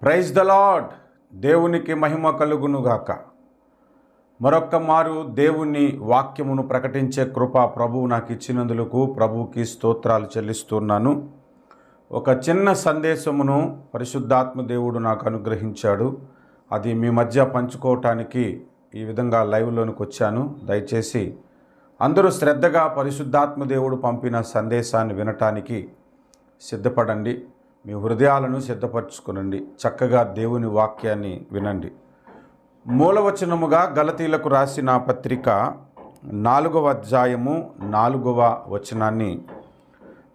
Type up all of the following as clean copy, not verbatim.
Praise the lord. దేవునికి మహిమ కలుగునుగాక. మరొక్క మారు దేవుని వాక్యమును ప్రకటించే కృప ప్రభువు నాకు ఇచ్చినందుకు ప్రభువుకి స్తోత్రాలు చెల్లిస్తున్నాను. ఒక చిన్న సందేశమును పరిశుద్ధాత్మ దేవుడు నాకు అనుగ్రహించాడు. అది మీ మధ్య పంచుకోవటానికి ఈ విధంగా లైవ్లోనికి వచ్చాను. దయచేసి అందరూ శ్రద్ధగా పరిశుద్ధాత్మ దేవుడు పంపిన సందేశాన్ని వినటానికి సిద్ధపడండి. మీ హృదయాలను సిద్ధపరచుకునండి. చక్కగా దేవుని వాక్యాన్ని వినండి. మూలవచనముగా గలతీలకు రాసిన పత్రిక 4వ అధ్యాయము 4వ వచనాన్ని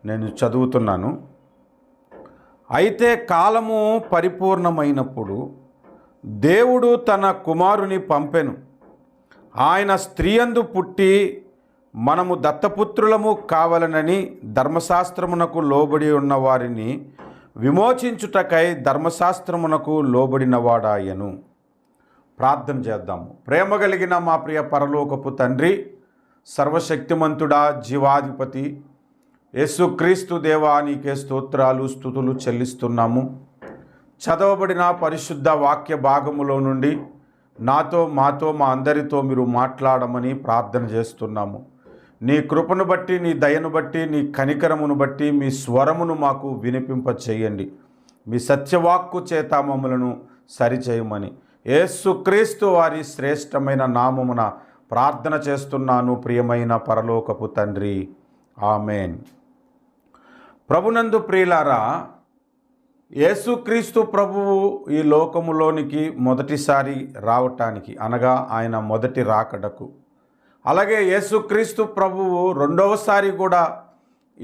నేను చదువుతున్నాను. అయితే కాలము పరిపూర్ణమైనప్పుడు దేవుడు తన కుమారుని పంపెను. ఆయన స్త్రీయందు పుట్టి మనము దత్తపుత్రులము కావాలనని ధర్మశాస్త్రమునకు లోబడి ఉన్న వారిని విమోచించుటకై ధర్మశాస్త్రమునకు లోబడినవాడాయను. ప్రార్థన చేద్దాము. ప్రేమ కలిగిన మా ప్రియ పరలోకపు తండ్రి, సర్వశక్తిమంతుడా, జీవాధిపతి యేసుక్రీస్తు దేవా, నీకే స్తోత్రాలు స్తుతులు చెల్లిస్తున్నాము. చదవబడిన పరిశుద్ధ వాక్య భాగములో నుండి నాతో మాతో మా అందరితో మీరు మాట్లాడమని ప్రార్థన చేస్తున్నాము. నీ కృపను బట్టి, నీ దయను బట్టి, నీ కనికరమును బట్టి మీ స్వరమును మాకు వినిపింప చేయండి. మీ సత్యవాక్కు చేత మమ్మలను సరిచేయమని యేసుక్రీస్తు వారి శ్రేష్టమైన నామమున ప్రార్థన చేస్తున్నాను. ప్రియమైన పరలోకపు తండ్రి, ఆమెన్. ప్రభునందు ప్రియులారా, యేసుక్రీస్తు ప్రభువు ఈ లోకములోనికి మొదటిసారి రావటానికి అనగా ఆయన మొదటి రాకడకు, అలాగే యేసుక్రీస్తు ప్రభువు రెండవసారి కూడా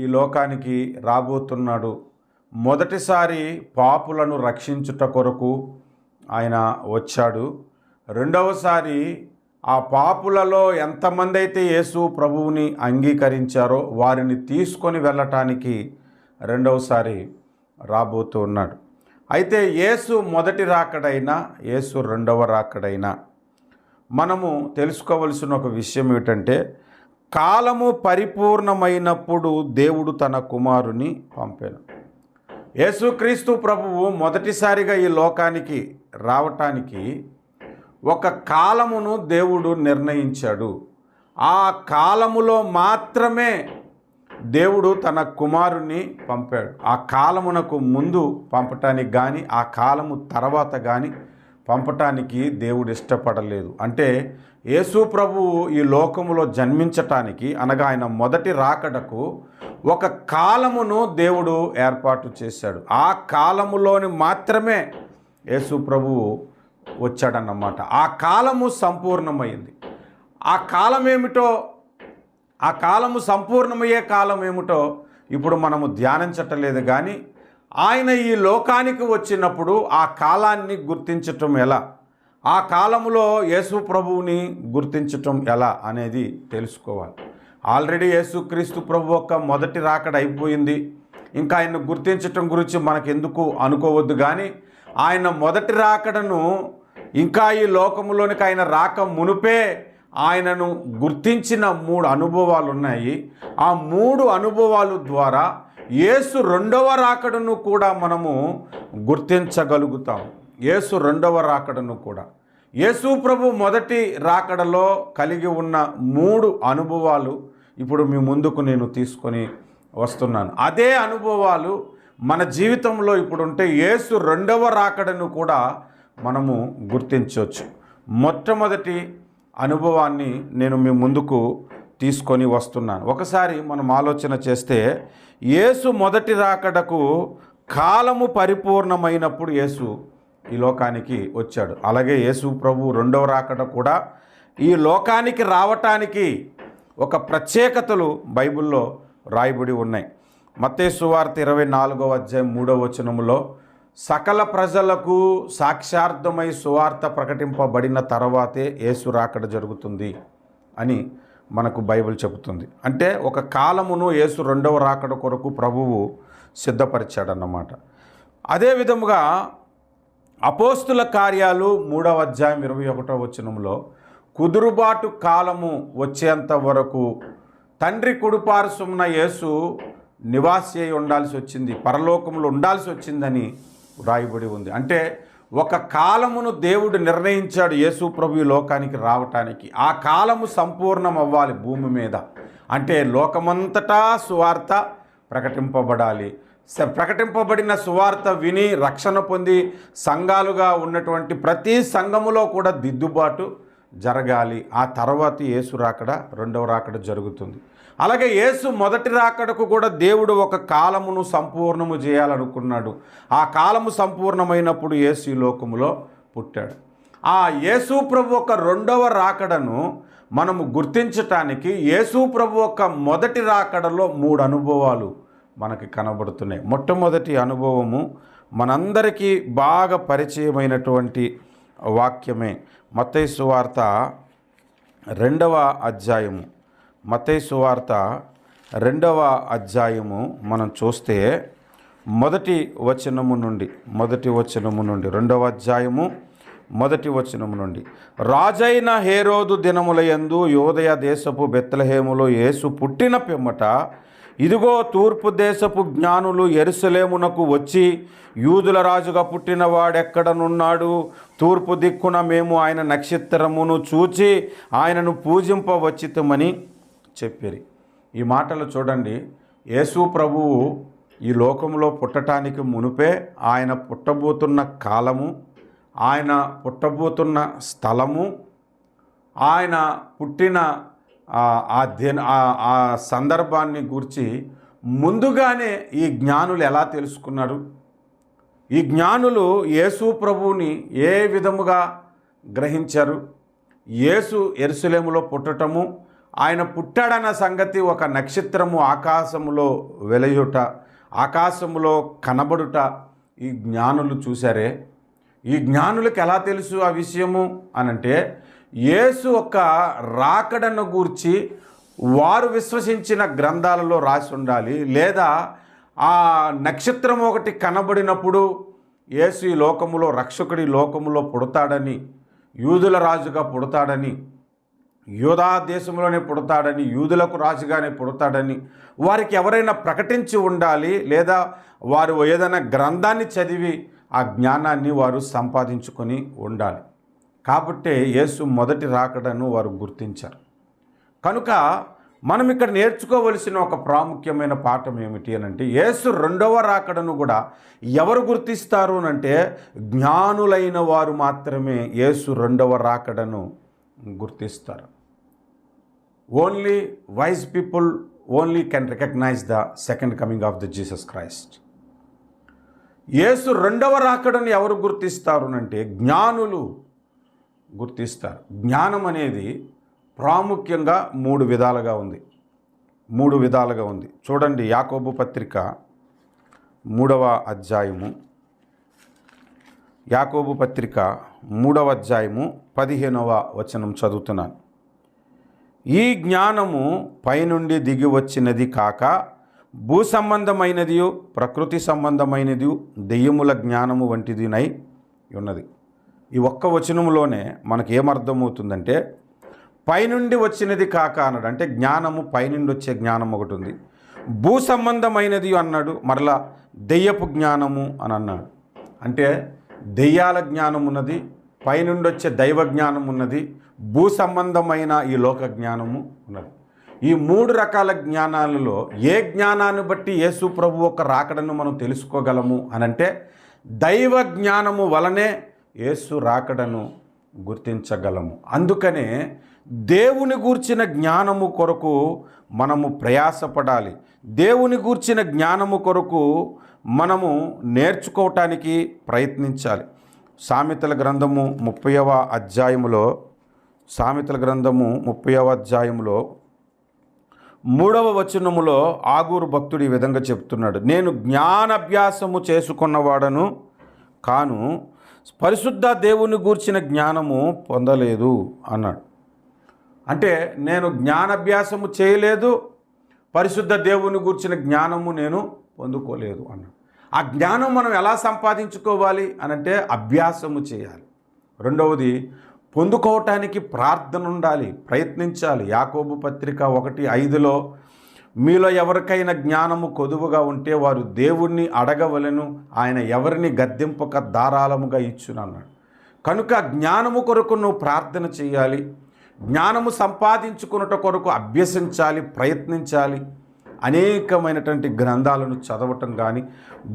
ఈ లోకానికి రాబోతున్నాడు. మొదటిసారి పాపులను రక్షించుట కొరకు ఆయన వచ్చాడు. రెండవసారి ఆ పాపులలో ఎంతమంది అయితే యేసు ప్రభువుని అంగీకరించారో వారిని తీసుకొని వెళ్ళటానికి రెండవసారి రాబోతూ ఉన్నాడు. అయితే యేసు మొదటి రాకడైనా యేసు రెండవ రాకడైనా మనము తెలుసుకోవలసిన ఒక విషయం ఏమిటంటే, కాలము పరిపూర్ణమైనప్పుడు దేవుడు తన కుమారుని పంపాను. యేసుక్రీస్తు ప్రభువు మొదటిసారిగా ఈ లోకానికి రావటానికి ఒక కాలమును దేవుడు నిర్ణయించాడు. ఆ కాలములో మాత్రమే దేవుడు తన కుమారుని పంపాడు. ఆ కాలమునకు ముందు పంపటానికి కానీ ఆ కాలము తర్వాత కానీ పంపటానికి దేవుడు ఇష్టపడలేదు. అంటే యేసు ప్రభువు ఈ లోకములో జన్మించటానికి అనగా ఆయన మొదటి రాకడకు ఒక కాలమును దేవుడు ఏర్పాటు చేశాడు. ఆ కాలములోని మాత్రమే యేసు ప్రభువు వచ్చాడన్నమాట. ఆ కాలము సంపూర్ణమైంది. ఆ కాలం ఏమిటో, ఆ కాలము సంపూర్ణమయ్యే కాలం ఏమిటో ఇప్పుడు మనము ధ్యానించటలేదు. కానీ ఆయన ఈ లోకానికి వచ్చినప్పుడు ఆ కాలాన్ని గుర్తించటం ఎలా, ఆ కాలములో యేసు ప్రభువుని గుర్తించటం ఎలా అనేది తెలుసుకోవాలి. ఆల్రెడీ యేసుక్రీస్తు ప్రభు యొక్క మొదటి రాకడ అయిపోయింది. ఇంకా ఆయన గుర్తించటం గురించి మనకెందుకు అనుకోవద్దు. కానీ ఆయన మొదటి రాకడను ఇంకా ఈ లోకములోనికి ఆయన రాక మునుపే ఆయనను గుర్తించిన 3 అనుభవాలు ఉన్నాయి. ఆ 3 అనుభవాలు ద్వారా యేసు రెండవ రాకడను కూడా మనము గుర్తించగలుగుతాం. యేసు రెండవ రాకడను కూడా యేసు ప్రభు మొదటి రాకడలో కలిగి ఉన్న 3 అనుభవాలు ఇప్పుడు మీ ముందుకు నేను తీసుకొని వస్తున్నాను. అదే అనుభవాలు మన జీవితంలో ఇప్పుడు ఉంటే యేసు రెండవ రాకడను కూడా మనము గుర్తించవచ్చు. మొట్టమొదటి అనుభవాన్ని నేను మీ ముందుకు తీసుకొని వస్తున్నాను. ఒకసారి మనం ఆలోచన చేస్తే, యేసు మొదటి రాకడకు కాలము పరిపూర్ణమైనప్పుడు యేసు ఈ లోకానికి వచ్చాడు. అలాగే యేసు ప్రభు రెండవ రాకడ కూడా ఈ లోకానికి రావటానికి ఒక ప్రత్యేకతలు బైబిల్లో రాయబడి ఉన్నాయి. మత్తయి సువార్త 24వ అధ్యాయం 3వ వచనములో, సకల ప్రజలకు సాక్ష్యార్థమై సువార్త ప్రకటింపబడిన తర్వాతే యేసు రాకడ జరుగుతుంది అని మనకు బైబిల్ చెబుతుంది. అంటే ఒక కాలమును యేసు రెండవ రాకడ కొరకు ప్రభువు సిద్ధపరిచాడన్నమాట. అదే విధముగా అపోస్తుల కార్యాలు 3వ అధ్యాయం 21వ వచనంలో, కుదురుబాటు కాలము వచ్చేంత వరకు తండ్రి కుడిపార్శ్వమున యేసు నివాసి అయి ఉండాల్సి వచ్చింది, పరలోకంలో ఉండాల్సి వచ్చిందని రాయబడి ఉంది. అంటే ఒక కాలమును దేవుడు నిర్ణయించాడు యేసు ప్రభు ఈ లోకానికి రావటానికి. ఆ కాలము సంపూర్ణం అవ్వాలి భూమి మీద. అంటే లోకమంతటా సువార్త ప్రకటింపబడాలి. ప్రకటింపబడిన సువార్త విని రక్షణ పొంది సంఘాలుగా ఉన్నటువంటి ప్రతి సంఘములో కూడా దిద్దుబాటు జరగాలి. ఆ తర్వాత యేసు రాకడ, రెండవ రాకడ జరుగుతుంది. అలాగే యేసు మొదటి రాకడకు కూడా దేవుడు ఒక కాలమును సంపూర్ణము చేయాలనుకున్నాడు. ఆ కాలము సంపూర్ణమైనప్పుడు యేసు ఈ లోకములో పుట్టాడు. ఆ యేసు ప్రభు ఒక రెండవ రాకడను మనము గుర్తించటానికి యేసు ప్రభు ఒక మొదటి రాకడలో 3 అనుభవాలు మనకి కనబడుతున్నాయి. మొట్టమొదటి అనుభవము మనందరికీ బాగా పరిచయమైనటువంటి వాక్యమే. మత్తయి సువార్త 2వ అధ్యాయము. మత్తయి సువార్త 2వ అధ్యాయము మనం చూస్తే మొదటి వచనము నుండి 2వ అధ్యాయము మొదటి వచనము నుండి, రాజైన హేరోదు దినములయందు యోదయ దేశపు బెత్లెహేములో యేసు పుట్టిన పిమ్మట ఇదిగో తూర్పు దేశపు జ్ఞానులు యెరూషలేమునకు వచ్చి, యూదుల రాజుగా పుట్టిన వాడెక్కడనున్నాడు? తూర్పు దిక్కున మేము ఆయన నక్షత్రమును చూచి ఆయనను పూజింపవచ్చితమని చెప్పిరి. ఈ మాటలు చూడండి. యేసు ప్రభువు ఈ లోకంలో పుట్టడానికి మునుపే ఆయన పుట్టబోతున్న కాలము, ఆయన పుట్టబోతున్న స్థలము, ఆయన పుట్టిన ఆ సందర్భాన్ని గురించి ముందుగానే ఈ జ్ఞానులు ఎలా తెలుసుకున్నారు? ఈ జ్ఞానులు యేసు ప్రభువుని ఏ విధముగా గ్రహించారు? యేసు యెరూషలేములో పుట్టటము, ఆయన పుట్టాడన్న సంగతి ఒక నక్షత్రము ఆకాశములో వెలయుట, ఆకాశములో కనబడుట ఈ జ్ఞానులు చూశారే. ఈ జ్ఞానులకు ఎలా తెలుసు ఆ విషయము అనంటే, యేసు ఒక రాకడను గూర్చి వారు విశ్వసించిన గ్రంథాలలో రాసి ఉండాలి, లేదా ఆ నక్షత్రం ఒకటి కనబడినప్పుడు యేసు ఈ లోకములో రక్షకుడి లోకములో పుడతాడని, యూదుల రాజుగా పుడతాడని, యూదా దేశంలోనే పుడతాడని, యూదులకు రాజుగానే పుడతాడని వారికి ఎవరైనా ప్రకటించి ఉండాలి, లేదా వారు ఏదైనా గ్రంథాన్ని చదివి ఆ జ్ఞానాన్ని వారు సంపాదించుకొని ఉండాలి. కాబట్టే యేసు మొదటి రాకడను వారు గుర్తించారు. కనుక మనం ఇక్కడ నేర్చుకోవలసిన ఒక ప్రాముఖ్యమైన పాఠం ఏమిటి అనంటే, యేసు రెండవ రాకడను కూడా ఎవరు గుర్తిస్తారు అనంటే, జ్ఞానులైన వారు మాత్రమే యేసు రెండవ రాకడను గుర్తిస్తారు. Only wise people only can recognize the second coming of the Jesus Christ. Yesu రెండవ రాకడను ఎవరు గుర్తిస్తారు అంటే, జ్ఞానులు గుర్తిస్తారు. జ్ఞానం అనేది ప్రాముఖ్యంగా 3 విధాలుగా ఉంది. చూడండి, యాకోబు పత్రిక 3వ అధ్యాయము, యాకోబు పత్రిక 3వ అధ్యాయము 15వ వచనం చదువుతున్నాను. ఈ జ్ఞానము పైనుండి దిగి వచ్చినది కాక భూ సంబంధమైనది, ప్రకృతి సంబంధమైనది, దెయ్యముల జ్ఞానము వంటిదినై ఉన్నది. ఈ ఒక్క వచనములోనే మనకి ఏమర్థమవుతుందంటే, పైనుండి వచ్చినది కాక అన్నాడు. అంటే జ్ఞానము పైనుండి వచ్చే జ్ఞానం ఒకటి ఉంది, భూ సంబంధమైనది అన్నాడు, మరలా దెయ్యపు జ్ఞానము అని అన్నాడు. అంటే దెయ్యాల జ్ఞానం ఉన్నది, పైనుండి వచ్చే దైవ జ్ఞానం ఉన్నది, భూ సంబంధమైన ఈ లోక జ్ఞానము ఉన్నది. ఈ 3 రకాల జ్ఞానాలలో ఏ జ్ఞానాన్ని బట్టి యేసు ప్రభు ఒక రాకడను మనం తెలుసుకోగలము అనంటే, దైవ జ్ఞానము వలనే యేసు రాకడను గుర్తించగలము. అందుకనే దేవుని గూర్చిన జ్ఞానము కొరకు మనము ప్రయాసపడాలి. దేవుని గూర్చిన జ్ఞానము కొరకు మనము నేర్చుకోవటానికి ప్రయత్నించాలి. సామెతల గ్రంథము 30వ అధ్యాయములో 3వ వచనములో ఆగూరు భక్తుడు ఈ విధంగా చెప్తున్నాడు, నేను జ్ఞానాభ్యాసము చేసుకున్నవాడను కాను, పరిశుద్ధ దేవుని గూర్చిన జ్ఞానము పొందలేదు అన్నాడు. అంటే నేను జ్ఞానాభ్యాసము చేయలేదు, పరిశుద్ధ దేవుని గూర్చిన జ్ఞానము నేను పొందుకోలేదు అన్నాడు. ఆ జ్ఞానం మనం ఎలా సంపాదించుకోవాలి అనంటే అభ్యాసము చేయాలి. రెండవది, పొందుకోవటానికి ప్రార్థన ఉండాలి, ప్రయత్నించాలి. యాకోబు పత్రిక 1:5లో మీలో ఎవరికైనా జ్ఞానము కొదువుగా ఉంటే వారు దేవుణ్ణి అడగవలెను, ఆయన ఎవరిని గద్దింపక ధారాళముగా ఇచ్చునన్నాడు. కనుక జ్ఞానము కొరకు నువ్వు ప్రార్థన చేయాలి, జ్ఞానము సంపాదించుకున్నట కొరకు అభ్యసించాలి, ప్రయత్నించాలి. అనేకమైనటువంటి గ్రంథాలను చదవటం కానీ,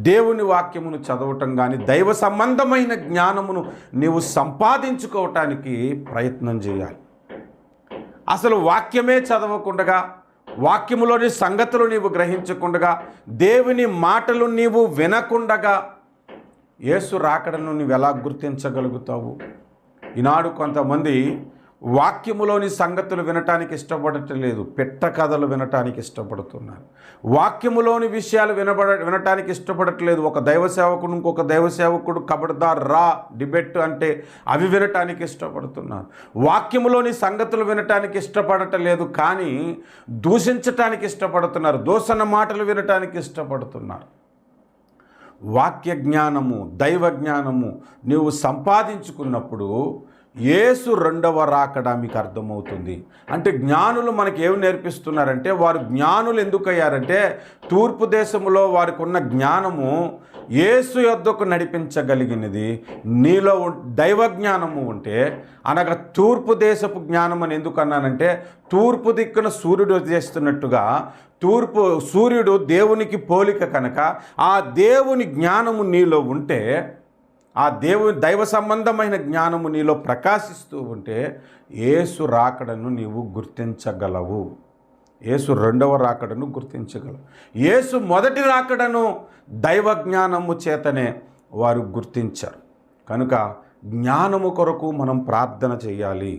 దేవుని వాక్యమును చదవటం కానీ, దైవ సంబంధమైన జ్ఞానమును నీవు సంపాదించుకోవటానికి ప్రయత్నం చేయాలి. అసలు వాక్యమే చదవకుండగా, వాక్యములోని సంగతులు నీవు గ్రహించకుండగా, దేవుని మాటలు నీవు వినకుండగా యేసు రాకడను నీవు ఎలా గుర్తించగలుగుతావు? ఈనాడు కొంతమంది వాక్యములోని సంగతులు వినటానికి ఇష్టపడట్లేదు, పెట్ట కథలు వినటానికి ఇష్టపడుతున్నారు. వాక్యములోని విషయాలు వినటానికి ఇష్టపడట్లేదు. ఒక దైవ సేవకుడు ఇంకొక దైవ సేవకుడు కబడ్దార్ రా డిబేట్ అంటే అవి వినటానికి ఇష్టపడుతున్నారు. వాక్యములోని సంగతులు వినటానికి ఇష్టపడటలేదు, కానీ దూషించటానికి ఇష్టపడుతున్నారు, దూషణ మాటలు వినటానికి ఇష్టపడుతున్నారు. వాక్య జ్ఞానము, దైవ జ్ఞానము నీవు సంపాదించుకున్నప్పుడు యేసు రెండవ రాకడ మీకు అర్థమవుతుంది. అంటే జ్ఞానులు మనకి ఏమి నేర్పిస్తున్నారంటే, వారు జ్ఞానులు ఎందుకయ్యారంటే తూర్పు దేశంలో వారికి ఉన్న జ్ఞానము యేసు యొద్దకు నడిపించగలిగినది. నీలో దైవ జ్ఞానము ఉంటే, అనగా తూర్పు దేశపు జ్ఞానం అని ఎందుకు అన్నానంటే, తూర్పు దిక్కున సూర్యుడు ఉదయిస్తున్నట్టుగా సూర్యుడు దేవునికి పోలిక కనుక ఆ దేవుని జ్ఞానము నీలో ఉంటే, ఆ దైవ సంబంధమైన జ్ఞానము నీలో ప్రకాశిస్తూ ఉంటే యేసు రాకడను నీవు గుర్తించగలవు. యేసు రెండవ రాకడను గుర్తించగలవు. యేసు మొదటి రాకడను దైవ జ్ఞానము చేతనే వారు గుర్తించారు. కనుక జ్ఞానము కొరకు మనం ప్రార్థన చేయాలి,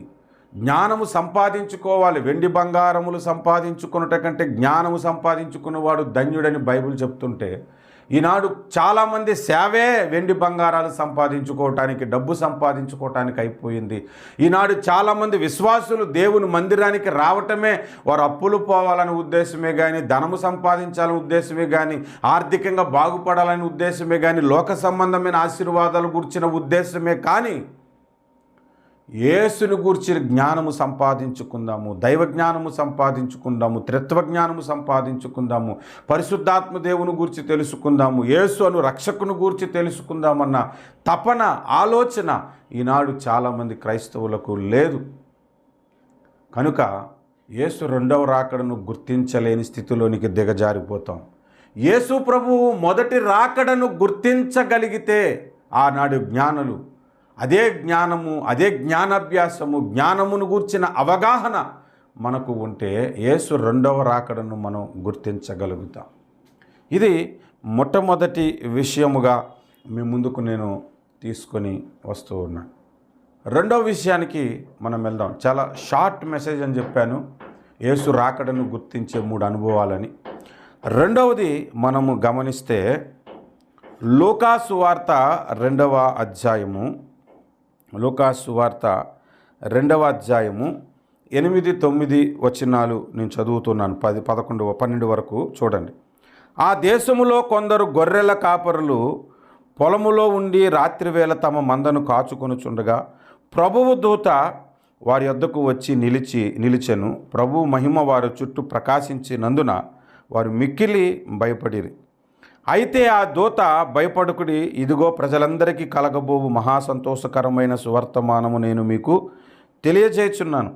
జ్ఞానము సంపాదించుకోవాలి. వెండి బంగారములు సంపాదించుకున్నట కంటే జ్ఞానము సంపాదించుకున్నవాడు ధన్యుడని బైబిల్ చెప్తుంటే, ఈనాడు చాలామంది సేవే వెండి బంగారాలు సంపాదించుకోవటానికి, డబ్బు సంపాదించుకోవటానికి అయిపోయింది. ఈనాడు చాలామంది విశ్వాసులు దేవుని మందిరానికి రావటమే వారు అప్పులు పోవాలని ఉద్దేశమే కానీ, ధనము సంపాదించాలని ఉద్దేశమే కానీ, ఆర్థికంగా బాగుపడాలని ఉద్దేశమే కానీ, లోక సంబంధమైన ఆశీర్వాదాలు గురించిన ఉద్దేశమే కానీ, యేసును గూర్చిన జ్ఞానము సంపాదించుకుందాము, దైవ జ్ఞానము సంపాదించుకుందాము, త్రిత్వ జ్ఞానము సంపాదించుకుందాము, పరిశుద్ధాత్మ దేవుని గూర్చి తెలుసుకుందాము, యేసు అను రక్షకుని గూర్చి తెలుసుకుందామన్న తపన, ఆలోచన ఈనాడు చాలామంది క్రైస్తవులకు లేదు. కనుక యేసు రెండవ రాకడను గుర్తించలేని స్థితిలోనికి దిగజారిపోతాం. యేసు ప్రభువు మొదటి రాకడను గుర్తించగలిగితే ఆనాడు జ్ఞానులు అదే జ్ఞానము, అదే జ్ఞానాభ్యాసము, జ్ఞానమును గూర్చిన అవగాహన మనకు ఉంటే యేసు రెండవ రాకడను మనం గుర్తించగలుగుతాం. ఇది మొట్టమొదటి విషయముగా మీ ముందుకు నేను తీసుకొని వస్తూ ఉన్నాను. రెండవ విషయానికి మనం వెళ్దాం. చాలా షార్ట్ మెసేజ్ అని చెప్పాను, యేసు రాకడను గుర్తించే 3 అనుభవాలని. రెండవది మనము గమనిస్తే లూకాసు వార్త 2వ అధ్యాయము, లూకాసు వార్త 2వ అధ్యాయము 8, 9 వచనాలు నేను చదువుతున్నాను. 10, 11, 12 వరకు చూడండి. ఆ దేశములో కొందరు గొర్రెల కాపరులు పొలములో ఉండి రాత్రివేళ తమ మందను కాచుకొనుచుండగా ప్రభువు దూత వారి యొద్దకు వచ్చి నిలిచెను. ప్రభువు మహిమ వారి చుట్టూ ప్రకాశించినందున వారు మిక్కిలి భయపడిరి. అయితే ఆ దూత, భయపడుకుడి, ఇదిగో ప్రజలందరికీ కలగబోవు మహాసంతోషకరమైన సువర్తమానము నేను మీకు తెలియజేయుచున్నాను.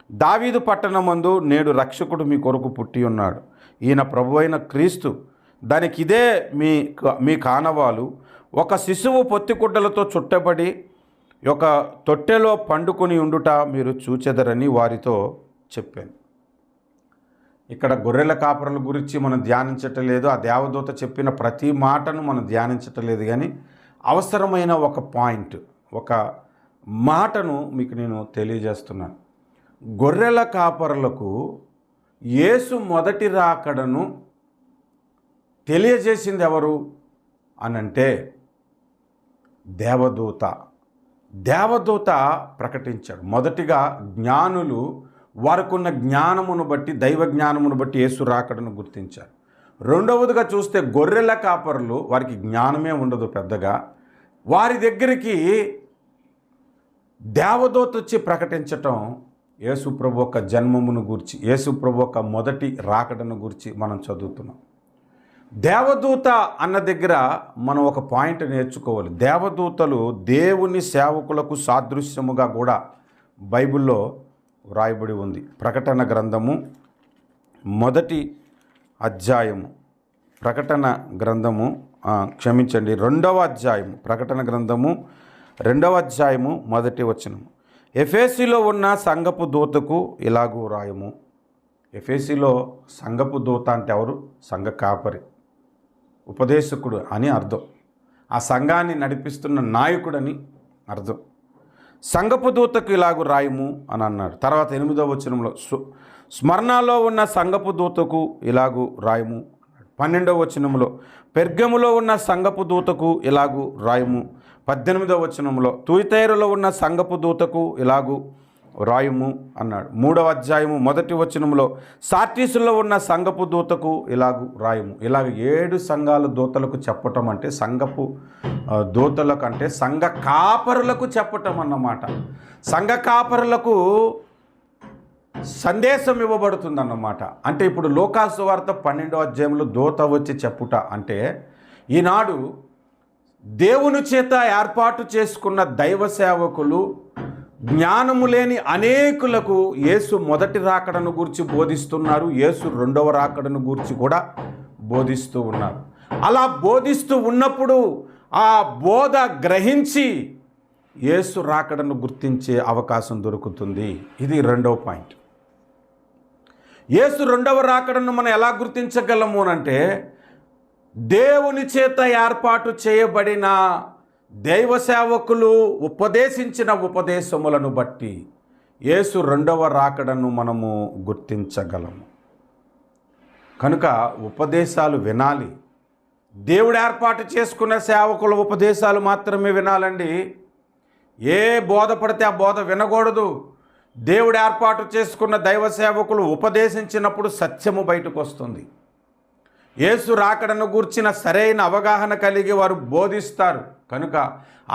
దావీదు పట్టణమందు నేడు రక్షకుడు మీ కొరకు పుట్టి ఉన్నాడు. ఈయన ప్రభువైన క్రీస్తు. దానికి ఇదే మీ కానవాలు. ఒక శిశువు పొత్తిగుడ్డలతో చుట్టబడి ఒక తొట్టెలో పండుకొని ఉండుట మీరు చూచెదరని వారితో చెప్పాను. ఇక్కడ గొర్రెల కాపరుల గురించి మనం ధ్యానించటలేదు, ఆ దేవదూత చెప్పిన ప్రతి మాటను మనం ధ్యానించటలేదు. కానీ అవసరమైన ఒక పాయింట్, ఒక మాటను మీకు నేను తెలియజేస్తున్నాను. గొర్రెల కాపరులకు యేసు మొదటి రాకడను తెలియజేసింది ఎవరు అనంటే దేవదూత. దేవదూత ప్రకటించాడు. మొదటిగా జ్ఞానులు వారికున్న జ్ఞానమును బట్టి, దైవ జ్ఞానమును బట్టి యేసు రాకడను గుర్తించారు. రెండవదిగా చూస్తే గొర్రెల కాపరులు, వారికి జ్ఞానమే ఉండదు పెద్దగా. వారి దగ్గరికి దేవదూత వచ్చి ప్రకటించటం యేసు ప్రభు యొక్క జన్మమును గూర్చి, యేసు ప్రభు యొక్క మొదటి రాకడను గూర్చి మనం చదువుతున్నాం. దేవదూత అన్న దగ్గర మనం ఒక పాయింట్ నేర్చుకోవాలి. దేవదూతలు దేవుని సేవకులకు సాదృశ్యముగా కూడా బైబిల్లో వ్రాయబడి ఉంది. ప్రకటన గ్రంథము మొదటి అధ్యాయము, ప్రకటన గ్రంథము క్షమించండి 2వ అధ్యాయము, ప్రకటన గ్రంథము 2వ అధ్యాయము మొదటి వచనము. ఎఫెసీలో ఉన్న సంఘపు దూతకు ఇలాగూ రాయము. ఎఫెసీలో సంఘపు దూత అంటే ఎవరు? సంఘ కాపరి, ఉపదేశకుడు అని అర్థం. ఆ సంఘాన్ని నడిపిస్తున్న నాయకుడని అర్థం. సంఘపు దూతకు ఇలాగూ రాయము అని అన్నాడు. తర్వాత 8వ వచనంలో స్మరణలో ఉన్న సంఘపు దూతకు ఇలాగూ రాయము. 12వ వచనంలో పెర్గములో ఉన్న సంఘపు దూతకు ఇలాగూ రాయము. 18వ వచనంలో తుయతైరులో ఉన్న సంఘపు దూతకు ఇలాగూ రాయము అన్నాడు. 3వ అధ్యాయము 1వ వచనంలో సార్టీసులో ఉన్న సంఘపు దూతకు ఇలాగూ రాయము. ఇలాగ 7 సంఘాల దూతలకు చెప్పటం అంటే సంఘపు దూతలకు అంటే సంఘ కాపరులకు చెప్పటం అన్నమాట. సంఘ కాపరులకు సందేశం ఇవ్వబడుతుందన్నమాట. అంటే ఇప్పుడు లూకాసు వార్త 12వ అధ్యాయంలో దూత వచ్చి చెప్పుట అంటే ఈనాడు దేవుని చేత ఏర్పాటు చేసుకున్న దైవ సేవకులు జ్ఞానము లేని అనేకులకు యేసు మొదటి రాకడను గూర్చి బోధిస్తున్నారు. యేసు 2వ రాకడను గూర్చి కూడా బోధిస్తూ ఉన్నారు. అలా బోధిస్తూ ఉన్నప్పుడు ఆ బోధ గ్రహించి యేసు రాకడను గుర్తించే అవకాశం దొరుకుతుంది. ఇది 2వ పాయింట్. యేసు 2వ రాకడను మనం ఎలా గుర్తించగలము అంటే దేవుని చేత ఏర్పాటు చేయబడిన దైవ సేవకులు ఉపదేశించిన ఉపదేశములను బట్టి యేసు 2వ రాకడను మనము గుర్తించగలము. కనుక ఉపదేశాలు వినాలి. దేవుడు ఏర్పాటు చేసుకున్న సేవకుల ఉపదేశాలు మాత్రమే వినాలండి. ఏ బోధ పడితే ఆ బోధ వినకూడదు. దేవుడు ఏర్పాటు చేసుకున్న దైవ సేవకులు ఉపదేశించినప్పుడు సత్యము బయటకు వస్తుంది. యేసు రాకడను గూర్చిన సరైన అవగాహన కలిగి వారు బోధిస్తారు. కనుక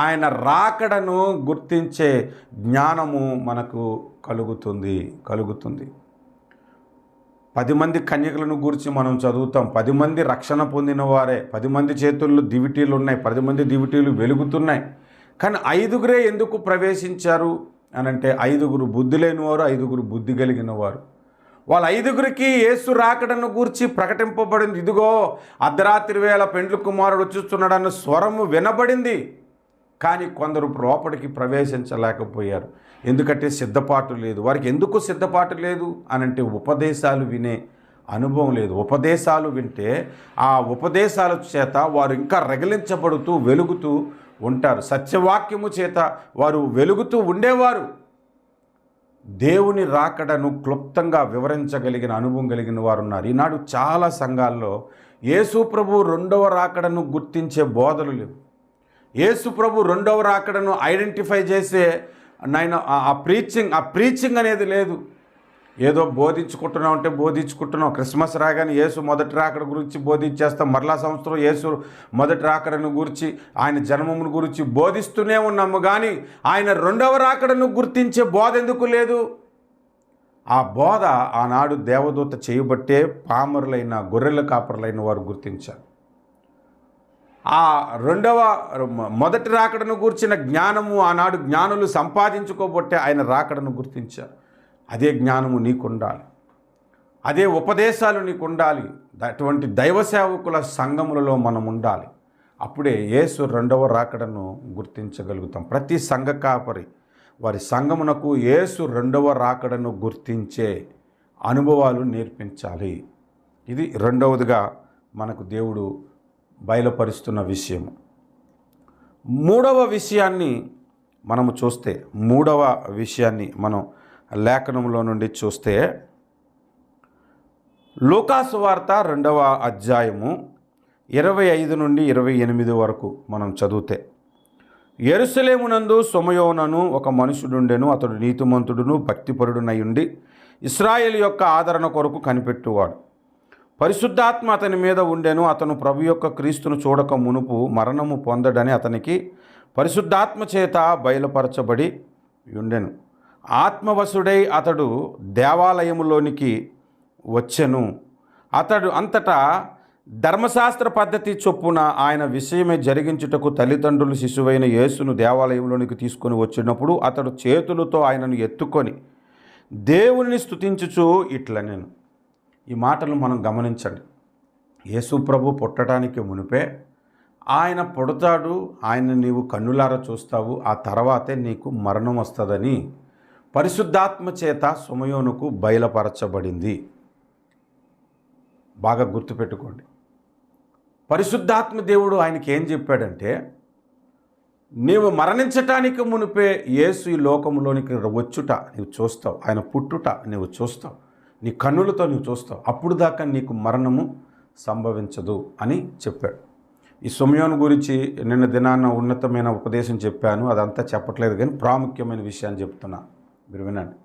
ఆయన రాకడను గుర్తించే జ్ఞానము మనకు కలుగుతుంది. 10 మంది కన్యకలను గురించి మనం చదువుతాం. 10 మంది రక్షణ పొందిన వారే. 10 మంది చేతుల్లో దివిటీలు ఉన్నాయి. 10 మంది దివిటీలు వెలుగుతున్నాయి. కానీ 5గురే ఎందుకు ప్రవేశించారు అనంటే 5గురు బుద్ధి లేనివారు, 5గురు బుద్ధి కలిగిన వారు. వాళ్ళ 5గురికి యేసు రాకడను గూర్చి ప్రకటింపబడింది. ఇదిగో అర్ధరాత్రి వేళ పెండ్లి కుమారుడు వచ్చుస్తున్నాడన్న స్వరము వినబడింది. కానీ కొందరు లోపలికి ప్రవేశించలేకపోయారు. ఎందుకంటే సిద్ధపాటు లేదు. వారికి ఎందుకు సిద్ధపాటు లేదు అనంటే ఉపదేశాలు వినే అనుభవం లేదు. ఉపదేశాలు వింటే ఆ ఉపదేశాల చేత వారు ఇంకా రగిలించబడుతూ వెలుగుతూ ఉంటారు. సత్యవాక్యము చేత వారు వెలుగుతూ ఉండేవారు. దేవుని రాకడను క్లుప్తంగా వివరించగలిగిన అనుభవం కలిగిన వారు ఉన్నారు. ఈనాడు చాలా సంఘాల్లో యేసు ప్రభు 2వ రాకడను గుర్తించే బోధలు లేవు. యేసు ప్రభు 2వ రాకడను ఐడెంటిఫై చేసే ఆ ప్రీచింగ్ అనేది లేదు. ఏదో బోధించుకుంటున్నాం. క్రిస్మస్ రాగానే యేసు మొదటి రాకడ గురించి బోధించేస్తాం. మరలా సంవత్సరం యేసు మొదటి రాకడను గురించి, ఆయన జన్మమును గురించి బోధిస్తూనే ఉన్నాము. కానీ ఆయన 2వ రాకడను గుర్తించే బోధ ఎందుకు లేదు? ఆ బోధ ఆనాడు దేవదూత చేయబట్టే పామరులైన గొర్రెల కాపరులైన వారు గుర్తించారు. ఆ మొదటి రాకడను గురించిన జ్ఞానము ఆనాడు జ్ఞానులు సంపాదించుకోబట్టే ఆయన రాకడను గుర్తించారు. అదే జ్ఞానము నీకుండాలి. అదే ఉపదేశాలు నీకుండాలి. అటువంటి దైవ సేవకుల సంఘములలో మనం ఉండాలి. అప్పుడే యేసు 2వ రాకడను గుర్తించగలుగుతాం. ప్రతి సంఘ కాపరి వారి సంఘమునకు యేసు 2వ రాకడను గుర్తించే అనుభవాలు నేర్పించాలి. ఇది 2వదిగా మనకు దేవుడు బయలుపరుస్తున్న విషయము. 3వ విషయాన్ని మనము చూస్తే, 3వ విషయాన్ని మనం లేఖనంలో నుండి చూస్తే లూకాసు వార్త 2వ అధ్యాయము 25 నుండి 28 వరకు మనం చదివితే, యెరూషలేమునందు సొమయోనను ఒక మనుషుడుండెను. అతడు నీతిమంతుడును భక్తిపరుడునై ఉండి ఇశ్రాయేలు యొక్క ఆదరణ కొరకు కనిపెట్టువాడు. పరిశుద్ధాత్మ అతని మీద ఉండెను. అతను ప్రభు యొక్క క్రీస్తును చూడక మునుపు మరణము పొందడని అతనికి పరిశుద్ధాత్మ చేత బయలుపరచబడి ఉండెను. ఆత్మవశుడై అతడు దేవాలయములోనికి వచ్చెను. అతడు అంతటా ధర్మశాస్త్ర పద్ధతి చొప్పున ఆయన విషయమే జరిగించుటకు తల్లిదండ్రులు శిశువైన యేసును దేవాలయంలోనికి తీసుకొని వచ్చినప్పుడు అతడు చేతులతో ఆయనను ఎత్తుకొని దేవుని స్తుతించుచు ఇట్లా నేను. ఈ మాటలు మనం గమనించండి. యేసు ప్రభు పుట్టడానికి మునిపే ఆయన పుడతాడు, ఆయన నీవు కన్నులారా చూస్తావు, ఆ తర్వాతే నీకు మరణం వస్తుందని పరిశుద్ధాత్మ చేత సుమయోనుకు బయలుపరచబడింది. బాగా గుర్తుపెట్టుకోండి. పరిశుద్ధాత్మ దేవుడు ఆయనకి ఏం చెప్పాడంటే, నీవు మరణించటానికి మునిపే యేసు ఈ లోకంలోనికి వచ్చుట నీవు చూస్తావు, ఆయన పుట్టుట నీవు చూస్తావు, నీ కన్నులతో నీవు చూస్తావు, అప్పుడు దాకా నీకు మరణము సంభవించదు అని చెప్పాడు. ఈ సుమయోను గురించి నిన్న దినాన్న ఉన్నతమైన ఉపదేశం చెప్పాను, అదంతా చెప్పట్లేదు కానీ ప్రాముఖ్యమైన విషయాన్ని చెప్తున్నా, మీరు వినండి.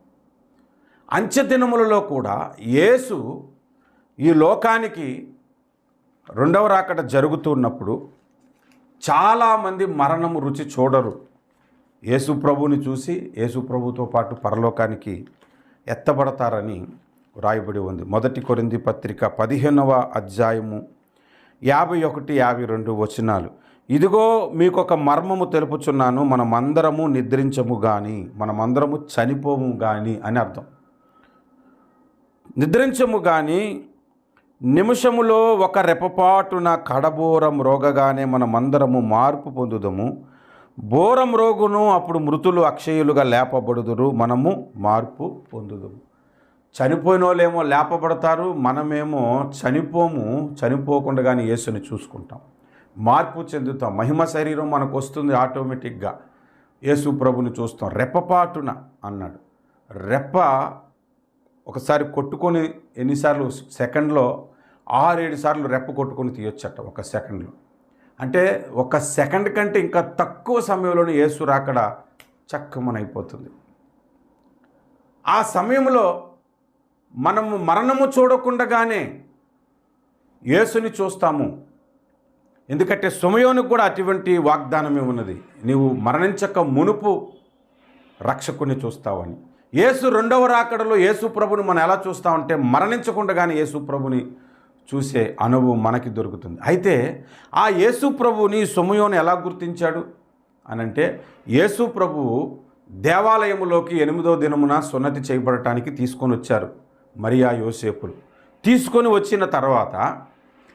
అంత్య దినములలో కూడా యేసు ఈ లోకానికి రెండవ రాకడ జరుగుతున్నప్పుడు చాలామంది మరణము రుచి చూడరు. యేసు ప్రభువుని చూసి యేసు ప్రభుతో పాటు పరలోకానికి ఎత్తబడతారని వ్రాయబడి ఉంది. 1 కొరింథీ పత్రిక 15వ అధ్యాయము 51-52 వచనాలు. ఇదిగో మీకొక మర్మము తెలుపుచున్నాను, మనమందరము నిద్రించము కానీ మనమందరము చనిపోము కానీ అని అర్థం. నిద్రించము కానీ నిమిషములో ఒక రెపపాటున కడబోరం రోగగానే మనమందరము మార్పు పొందుదము. బోరం రోగును అప్పుడు మృతులు అక్షయులుగా లేపబడుదురు, మనము మార్పు పొందుదము. చనిపోయిన వాళ్ళేమో లేపబడతారు, మనమేమో చనిపోము. చనిపోకుండా కానీ యేసుని చూసుకుంటాం, మార్పు చెందుతాం. మహిమ శరీరం మనకు వస్తుంది ఆటోమేటిక్గా. యేసు ప్రభుని చూస్తాం. రెప్పపాటున అన్నాడు. రెప్ప ఒకసారి కొట్టుకొని ఎన్నిసార్లు సెకండ్లో 6-7 సార్లు రెప్ప కొట్టుకొని తీయొచ్చట ఒక సెకండ్లో. అంటే ఒక సెకండ్ కంటే ఇంకా తక్కువ సమయంలోనే యేసు రాకడ చక్కమనైపోతుంది. ఆ సమయంలో మనము మరణము చూడకుండానే యేసుని చూస్తాము. ఎందుకంటే సుమయోనుకు కూడా అటువంటి వాగ్దానమే ఉన్నది, నీవు మరణించక మునుపు రక్షకుని చూస్తావని. యేసు రెండవ రాకడలో యేసు ప్రభుని మనం ఎలా చూస్తామంటే మరణించకుండానే యేసు ప్రభుని చూసే అనుభవం మనకి దొరుకుతుంది. అయితే ఆ యేసు ప్రభుని సుమయోను ఎలా గుర్తించాడు అనంటే, యేసు ప్రభువు దేవాలయములోకి 8వ దినమున సున్నతి చేయబడటానికి తీసుకొని వచ్చారు మరియా యోసేపులు. తీసుకొని వచ్చిన తర్వాత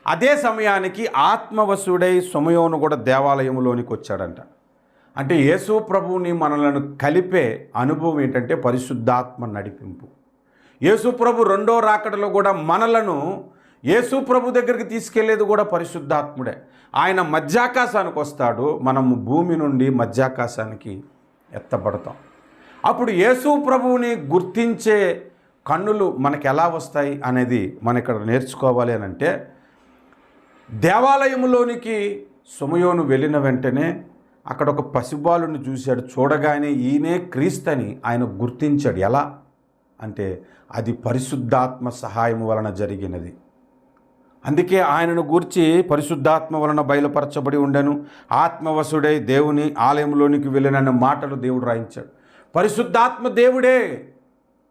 అదే సమయానికి ఆత్మవశుడై సుమయోను కూడా దేవాలయంలోనికి వచ్చాడంట. అంటే యేసు ప్రభువుని మనలను కలిపే అనుభవం ఏంటంటే పరిశుద్ధాత్మ నడిపింపు. యేసు ప్రభు రెండో రాకడలో కూడా మనలను యేసు ప్రభు దగ్గరికి తీసుకెళ్లేది కూడా పరిశుద్ధాత్ముడే. ఆయన మధ్యాకాశానికి వస్తాడు, మనము భూమి నుండి మధ్యాకాశానికి ఎత్తబడతాం. అప్పుడు యేసు ప్రభువుని గుర్తించే కన్నులు మనకు ఎలా వస్తాయి అనేది మనం ఇక్కడ నేర్చుకోవాలి అని అంటే, దేవాలయంలోనికి సుమయోను వెళ్ళిన వెంటనే అక్కడ ఒక పసిబాలుని చూశాడు. చూడగానే ఈయనే క్రీస్తని ఆయన గుర్తించాడు. ఎలా అంటే అది పరిశుద్ధాత్మ సహాయం వలన జరిగినది. అందుకే ఆయనను గూర్చి పరిశుద్ధాత్మ వలన బయలుపరచబడి ఉండెను, ఆత్మవశుడై దేవుని ఆలయంలోనికి వెళ్ళినన్న మాటలు దేవుడు రాయించాడు. పరిశుద్ధాత్మ దేవుడే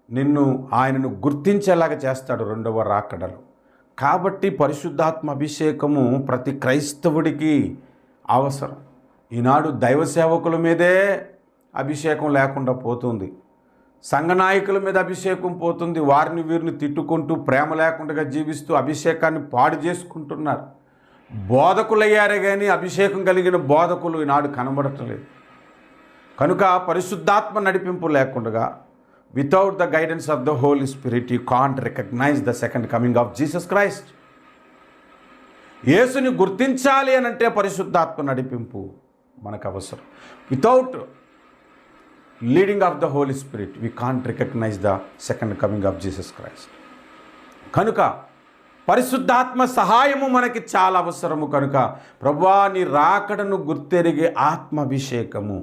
నిన్ను ఆయనను గుర్తించేలాగా చేస్తాడు రెండవ రాకడలో. కాబట్టి పరిశుద్ధాత్మ అభిషేకము ప్రతి క్రైస్తవుడికి అవసరం. ఈనాడు దైవ సేవకుల మీదే అభిషేకం లేకుండా పోతుంది, సంఘ నాయకుల మీద అభిషేకం పోతుంది. వారిని వీరిని తిట్టుకుంటూ ప్రేమ లేకుండా జీవిస్తూ అభిషేకాన్ని పాడు చేసుకుంటున్నారు. బోధకులయ్యారే కానీ అభిషేకం కలిగిన బోధకులు ఈనాడు కనబడటలేదు. కనుక పరిశుద్ధాత్మ నడిపింపు లేకుండా, without the guidance of the holy spirit you can't recognise the second coming of Jesus Christ. యేసుని గుర్తించాలి అని అంటే పరిశుద్ధాత్మ నడిపింపు మనకు అవసరం. Without leading of the holy spirit we can't recognise the second coming of Jesus Christ. కనుక పరిశుద్ధాత్మ సహాయము మనకి చాలా అవసరము. కనుక ప్రభువా నీ రాకడను గుర్తెరిగే ఆత్మాభిషేకము,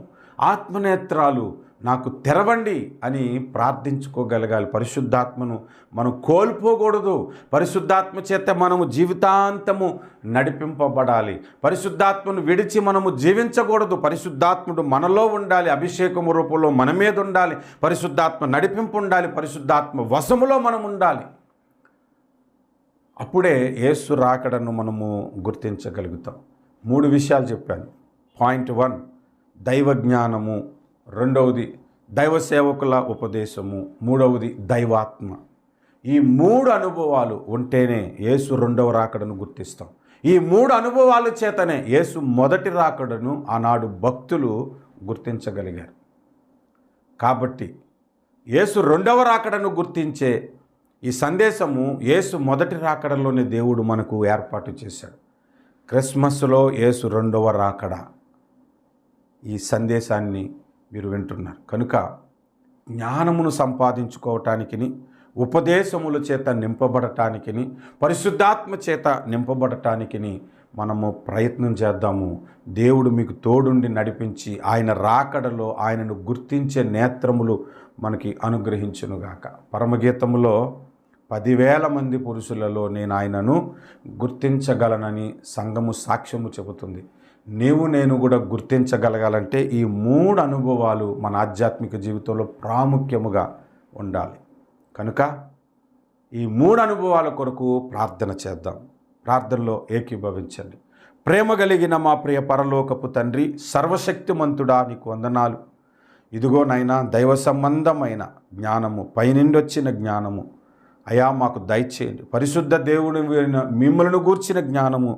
ఆత్మనేత్రాలు నాకు తెరవండి అని ప్రార్థించుకోగలగాలి. పరిశుద్ధాత్మను మనం కోల్పోకూడదు. పరిశుద్ధాత్మ చేత మనము జీవితాంతము నడిపింపబడాలి. పరిశుద్ధాత్మను విడిచి మనము జీవించకూడదు. పరిశుద్ధాత్ముడు మనలో ఉండాలి, అభిషేకము రూపంలో మన మీద ఉండాలి, పరిశుద్ధాత్మ నడిపింపు ఉండాలి, పరిశుద్ధాత్మ వశములో మనం ఉండాలి. అప్పుడే యేసు రాకడను మనము గుర్తించగలుగుతాం. 3 విషయాలు చెప్పాను. పాయింట్ 1 దైవ జ్ఞానము, రెండవది దైవ సేవకుల ఉపదేశము, మూడవది దైవాత్మ. ఈ 3 అనుభవాలు ఉంటేనే యేసు రెండవ రాకడను గుర్తిస్తాం. ఈ 3 అనుభవాల చేతనే యేసు మొదటి రాకడను ఆనాడు భక్తులు గుర్తించగలిగారు. కాబట్టి యేసు రెండవ రాకడను గుర్తించే ఈ సందేశము యేసు మొదటి రాకడలోనే దేవుడు మనకు ఏర్పాటు చేశాడు. క్రిస్మస్లో యేసు రెండవ రాకడ ఈ సందేశాన్ని మీరు వింటున్నారు కనుక జ్ఞానమును సంపాదించుకోవటానికి, ఉపదేశముల చేత నింపబడటానికి, పరిశుద్ధాత్మ చేత నింపబడటానికి మనము ప్రయత్నం చేద్దాము. దేవుడు మీకు తోడుండి నడిపించి ఆయన రాకడలో ఆయనను గుర్తించే నేత్రములు మనకి అనుగ్రహించునుగాక. పరమగీతములో 10,000 మంది పురుషులలో నేను ఆయనను గుర్తించగలనని సంఘము సాక్ష్యము చెబుతుంది. నేను కూడా గుర్తించగలగాలంటే ఈ 3 అనుభవాలు మన ఆధ్యాత్మిక జీవితంలో ప్రాముఖ్యముగా ఉండాలి. కనుక ఈ 3 అనుభవాల కొరకు ప్రార్థన చేద్దాం. ప్రార్థనలో ఏకీభవించండి. ప్రేమ కలిగిన మా ప్రియ పరలోకపు తండ్రి, సర్వశక్తిమంతుడా నీకు వందనాలు. ఇదిగో నైనా దైవ సంబంధమైన జ్ఞానము, పైనుండి వచ్చిన జ్ఞానము అయా మాకు దయచేయండి. పరిశుద్ధ దేవుని మిమ్మల్ని గూర్చిన జ్ఞానము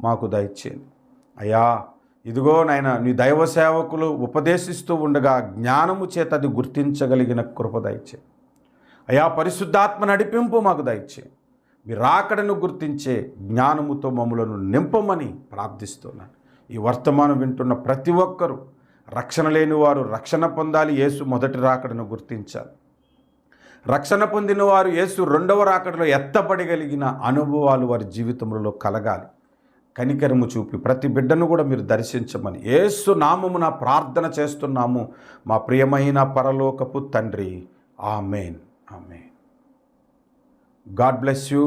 మాకు దయచేయండి. అయ్యా ఇదిగో నాయన నీ దైవ సేవకులు ఉపదేశిస్తూ ఉండగా జ్ఞానము చేత అది గుర్తించగలిగిన కృప దయచేయండి. అయా పరిశుద్ధాత్మ నడిపింపు మాకు దయచేయండి. మీ రాకడను గుర్తించే జ్ఞానముతో మమ్ములను నింపమని ప్రార్థిస్తున్నాను. ఈ వర్తమానం వింటున్న ప్రతి ఒక్కరూ రక్షణ లేని వారు రక్షణ పొందాలి, యేసు మొదటి రాకడను గుర్తించాలి. రక్షణ పొందిన వారు యేసు రెండవ రాకడలో ఎత్తబడగలిగిన అనుభవాలు వారి జీవితంలో కలగాలి. కనికరము చూపి ప్రతి బిడ్డను కూడా మీరు దర్శించమని యేసు నామమున ప్రార్థన చేస్తున్నాము మా ప్రియమైన పరలోకపు తండ్రి. Amen. Amen. God bless you.